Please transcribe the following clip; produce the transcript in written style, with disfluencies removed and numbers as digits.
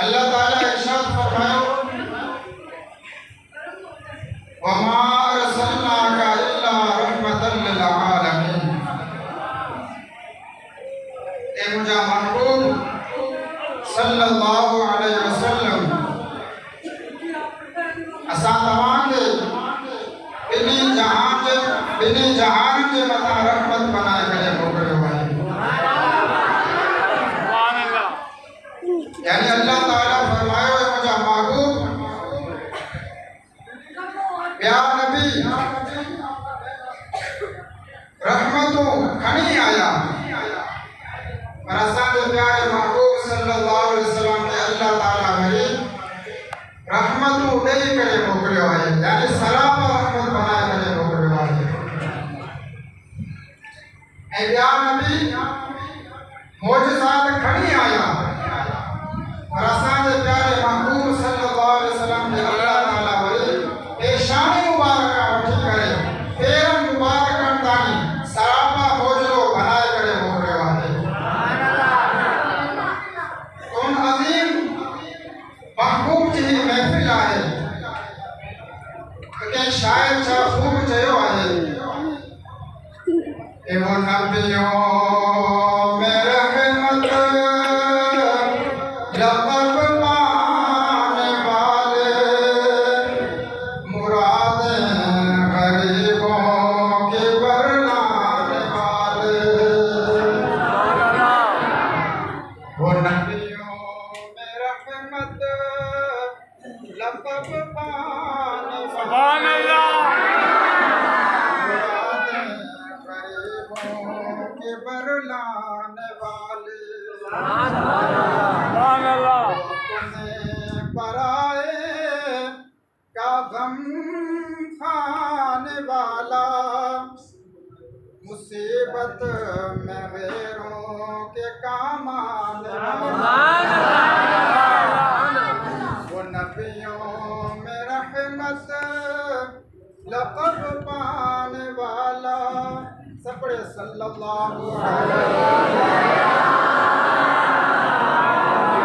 अल्लाह ताला इरशाद फरमाया वमा अरसलनाका इल्ला रहमतल लिल आलमीन। ए मुझा महबूब सल्लल्लाहु अलैहि वसल्लम असां तव्हांखे ॿिन्ही जहान जे मथां रहमत बनाए करे मोकिलियो आहे। यानी अल्लाह ताला फरमायो है मुझा महबूब या नबी रहमतों खणी आया पर असांजे प्यारे महबूब सल्लल्लाहु अलैहि वसल्लम ने अल्लाह ताला वरी रहमतों ॾेई करे मोकिलियो आहे। यानी सराप रहमत बनाए करे मोकिलियो आहे। ऐं ॿिया नबी मौजज़ात खणी आया और असांजे प्यारे महबूब सल्लल्लाहु अलैहि वसल्लम ने अल्लाह ताला वरी पेशानी मुबारक वठी करे पेरन मुबारकन ताणी सरापा मौजज़ो बनाए करे मोकिलियो आहे। उन अज़ीम महबूब जी महफ़िल आहे कंहिं शाइर छा ख़ूब चयो आहे ए वो नबियों में रहमत लक़ब पाने वाले मुरादें गरीबों के बरलाने वाले वो नबियों में रहमत लक़ब पाने वाले मुरादें गरीबों के बरलाने वाले पराए का गम खाने वाला मुसीबत में गैरों के काम आने वाला वो नबियों में रहमत लक़ब पाने वाला सपड़े सल्लल्लाहु अलैहि